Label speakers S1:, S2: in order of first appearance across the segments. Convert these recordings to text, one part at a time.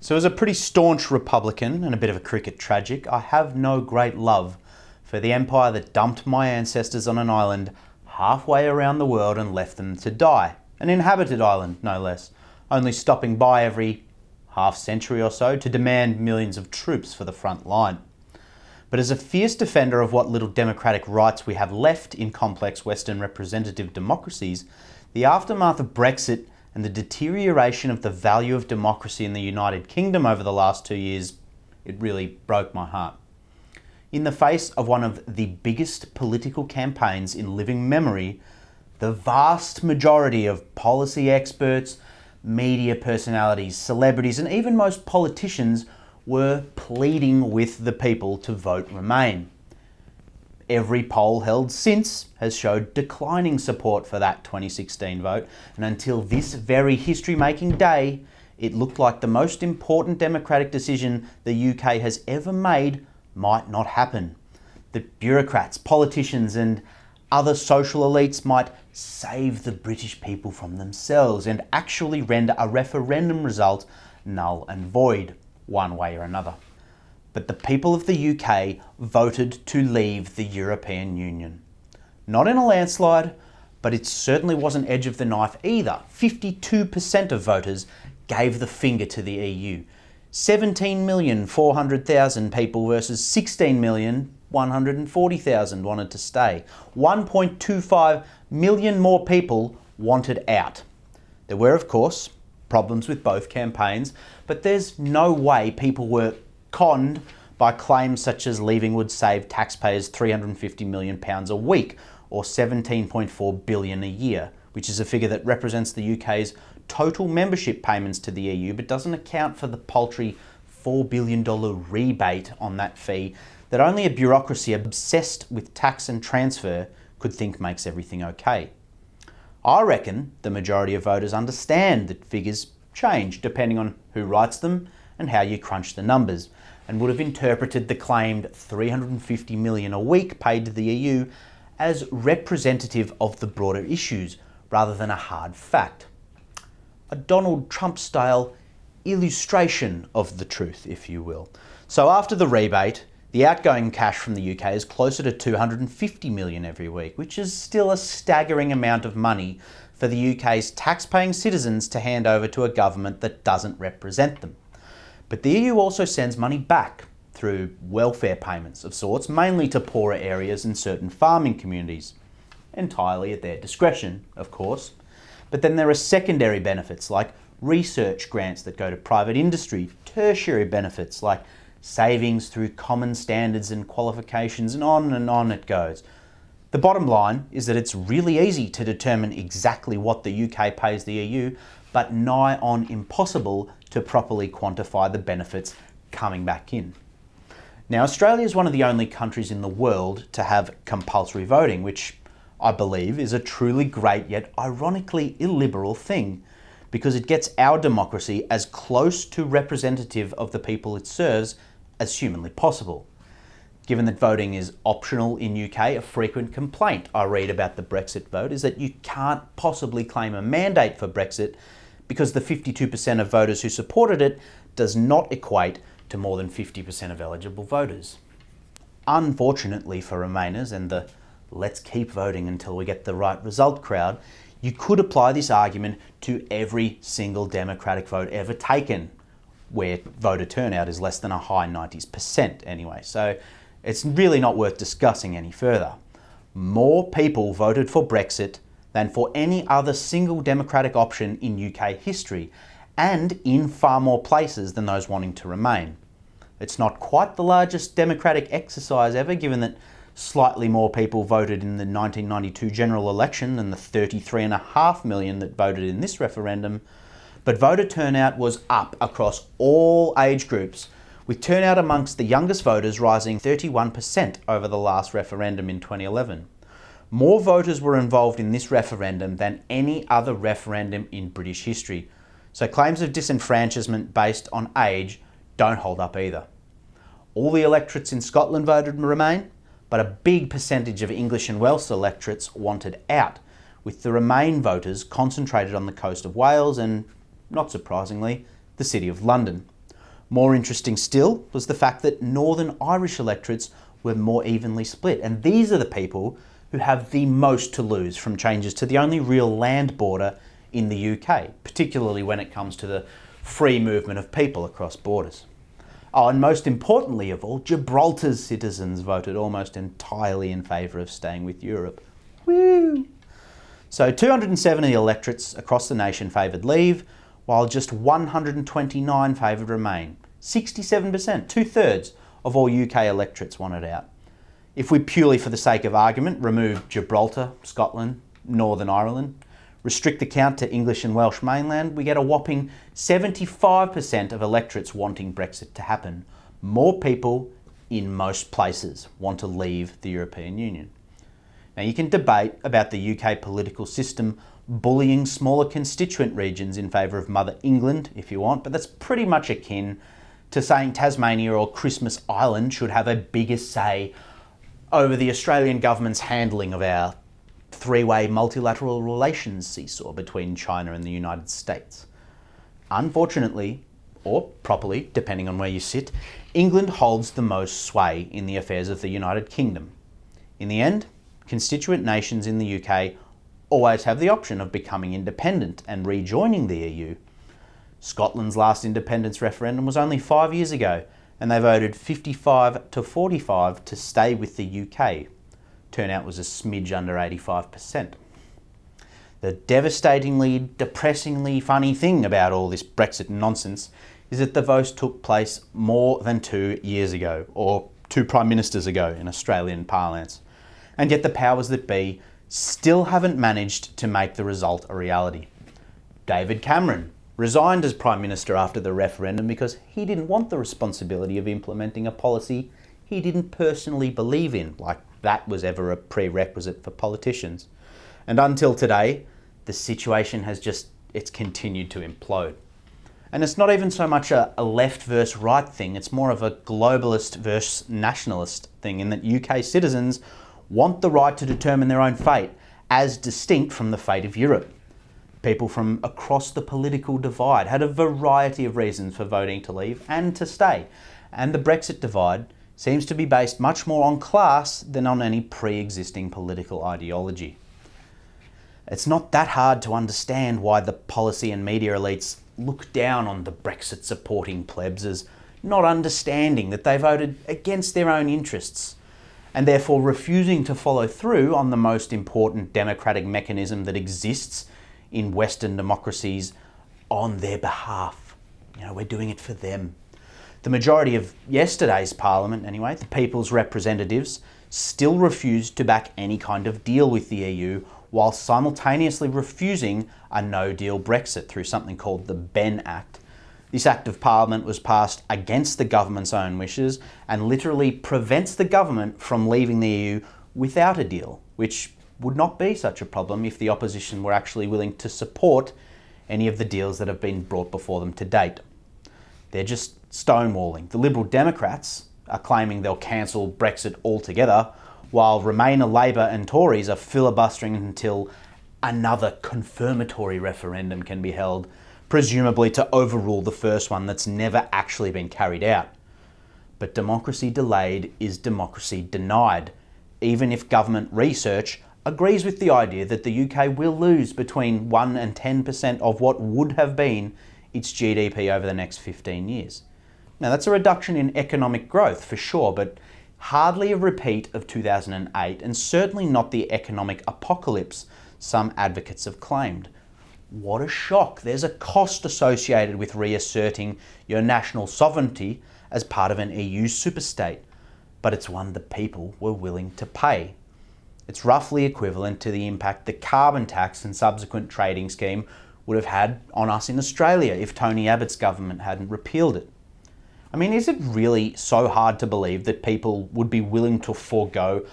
S1: So as a pretty staunch Republican and a bit of a cricket tragic, I have no great love for the empire that dumped my ancestors on an island halfway around the world and left them to die. An inhabited island, no less, only stopping by every half century or so to demand millions of troops for the front line. But as a fierce defender of what little democratic rights we have left in complex Western representative democracies, the aftermath of Brexit and the deterioration of the value of democracy in the United Kingdom over the last 2 years, it really broke my heart. In the face of one of the biggest political campaigns in living memory, the vast majority of policy experts, media personalities, celebrities, and even most politicians were pleading with the people to vote Remain. Every poll held since has showed declining support for that 2016 vote, and until this very history-making day, it looked like the most important democratic decision the UK has ever made might not happen. That bureaucrats, politicians, and other social elites might save the British people from themselves and actually render a referendum result null and void, one way or another. But the people of the UK voted to leave the European Union. Not in a landslide, but it certainly wasn't edge of the knife either. 52% of voters gave the finger to the EU. 17,400,000 people versus 16,140,000 wanted to stay. 1.25 million more people wanted out. There were, of course, problems with both campaigns, but there's no way people were conned by claims such as leaving would save taxpayers £350 million a week or $17.4 billion a year, which is a figure that represents the UK's total membership payments to the EU but doesn't account for the paltry $4 billion rebate on that fee that only a bureaucracy obsessed with tax and transfer could think makes everything okay. I reckon the majority of voters understand that figures change depending on who writes them and how you crunch the numbers, and would have interpreted the claimed $350 million a week paid to the EU as representative of the broader issues rather than a hard fact. A Donald Trump-style illustration of the truth, if you will. So after the rebate, the outgoing cash from the UK is closer to $250 million every week, which is still a staggering amount of money for the UK's tax-paying citizens to hand over to a government that doesn't represent them. But the EU also sends money back through welfare payments of sorts, mainly to poorer areas and certain farming communities. Entirely at their discretion, of course. But then there are secondary benefits like research grants that go to private industry, tertiary benefits like savings through common standards and qualifications, and on it goes. The bottom line is that it's really easy to determine exactly what the UK pays the EU, but nigh on impossible to properly quantify the benefits coming back in. Now, Australia is one of the only countries in the world to have compulsory voting, which I believe is a truly great yet ironically illiberal thing, because it gets our democracy as close to representative of the people it serves as humanly possible. Given that voting is optional in UK, a frequent complaint I read about the Brexit vote is that you can't possibly claim a mandate for Brexit because the 52% of voters who supported it does not equate to more than 50% of eligible voters. Unfortunately for Remainers and the let's keep voting until we get the right result crowd, you could apply this argument to every single Democratic vote ever taken, where voter turnout is less than a high 90% anyway. So it's really not worth discussing any further. More people voted for Brexit than for any other single democratic option in UK history, and in far more places than those wanting to remain. It's not quite the largest democratic exercise ever, given that slightly more people voted in the 1992 general election than the 33.5 million that voted in this referendum, but voter turnout was up across all age groups, with turnout amongst the youngest voters rising 31% over the last referendum in 2011. More voters were involved in this referendum than any other referendum in British history, so claims of disenfranchisement based on age don't hold up either. All the electorates in Scotland voted Remain, but a big percentage of English and Welsh electorates wanted out, with the Remain voters concentrated on the coast of Wales and, not surprisingly, the City of London. More interesting still was the fact that Northern Irish electorates were more evenly split, and these are the people who have the most to lose from changes to the only real land border in the UK, particularly when it comes to the free movement of people across borders. Oh, and most importantly of all, Gibraltar's citizens voted almost entirely in favour of staying with Europe. Woo! So 270 electorates across the nation favoured leave, while just 129 favoured remain. 67%, two-thirds of all UK electorates wanted out. If we purely for the sake of argument remove Gibraltar, Scotland, Northern Ireland, restrict the count to English and Welsh mainland, we get a whopping 75% of electorates wanting Brexit to happen. More people in most places want to leave the European Union. Now you can debate about the UK political system bullying smaller constituent regions in favour of Mother England if you want, but that's pretty much akin to saying Tasmania or Christmas Island should have a bigger say over the Australian government's handling of our three-way multilateral relations seesaw between China and the United States. Unfortunately, or properly, depending on where you sit, England holds the most sway in the affairs of the United Kingdom. In the end, constituent nations in the UK always have the option of becoming independent and rejoining the EU. Scotland's last independence referendum was only 5 years ago, and they voted 55 to 45 to stay with the UK. Turnout was a smidge under 85%. The devastatingly, depressingly funny thing about all this Brexit nonsense is that the vote took place more than 2 years ago, or 2 prime ministers ago in Australian parlance. And yet the powers that be still haven't managed to make the result a reality. David Cameron resigned as Prime Minister after the referendum because he didn't want the responsibility of implementing a policy he didn't personally believe in, like that was ever a prerequisite for politicians. And until today, the situation has it's continued to implode. And it's not even so much a left versus right thing, it's more of a globalist versus nationalist thing, in that UK citizens want the right to determine their own fate, as distinct from the fate of Europe. People from across the political divide had a variety of reasons for voting to leave and to stay, and the Brexit divide seems to be based much more on class than on any pre-existing political ideology. It's not that hard to understand why the policy and media elites look down on the Brexit supporting plebs as not understanding that they voted against their own interests, and therefore refusing to follow through on the most important democratic mechanism that exists in Western democracies on their behalf. We're doing it for them. The majority of yesterday's parliament, anyway, the people's representatives, still refused to back any kind of deal with the EU, while simultaneously refusing a no-deal Brexit through something called the Ben Act. This Act of Parliament was passed against the government's own wishes and literally prevents the government from leaving the EU without a deal, which would not be such a problem if the opposition were actually willing to support any of the deals that have been brought before them to date. They're just stonewalling. The Liberal Democrats are claiming they'll cancel Brexit altogether, while Remainer, Labor and Tories are filibustering until another confirmatory referendum can be held, presumably to overrule the first one that's never actually been carried out. But democracy delayed is democracy denied, even if government research agrees with the idea that the UK will lose between 1 and 10% of what would have been its GDP over the next 15 years. Now that's a reduction in economic growth for sure, but hardly a repeat of 2008, and certainly not the economic apocalypse some advocates have claimed. What a shock. There's a cost associated with reasserting your national sovereignty as part of an EU superstate, but it's one the people were willing to pay. It's roughly equivalent to the impact the carbon tax and subsequent trading scheme would have had on us in Australia if Tony Abbott's government hadn't repealed it. I mean, is it really so hard to believe that people would be willing to forego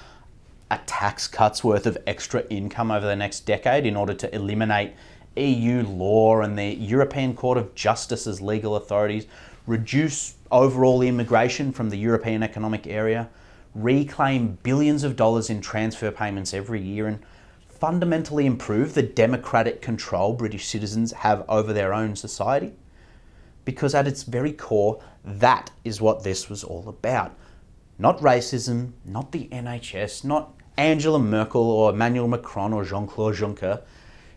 S1: a tax cut's worth of extra income over the next decade in order to eliminate EU law and the European Court of Justice's legal authorities, reduce overall immigration from the European Economic Area, reclaim billions of dollars in transfer payments every year, and fundamentally improve the democratic control British citizens have over their own society? because at its very core, that is what this was all about. Not racism, not the NHS, not Angela Merkel or Emmanuel Macron or Jean-Claude Juncker.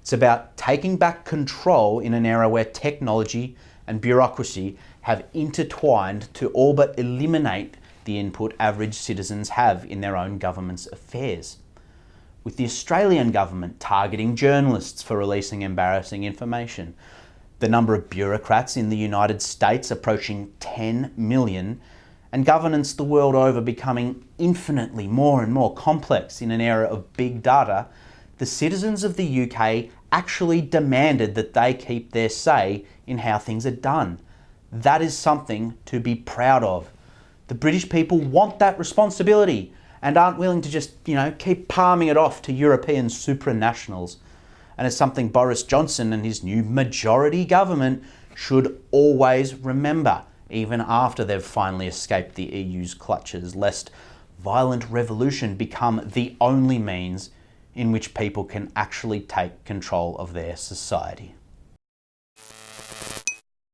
S1: It's about taking back control in an era where technology and bureaucracy have intertwined to all but eliminate the input average citizens have in their own government's affairs. With the Australian government targeting journalists for releasing embarrassing information, the number of bureaucrats in the United States approaching 10 million, and governance the world over becoming infinitely more and more complex in an era of big data, the citizens of the UK actually demanded that they keep their say in how things are done. That is something to be proud of. The British people want that responsibility and aren't willing to just, keep palming it off to European supranationals. And it's something Boris Johnson and his new majority government should always remember, even after they've finally escaped the EU's clutches, lest violent revolution become the only means in which people can actually take control of their society.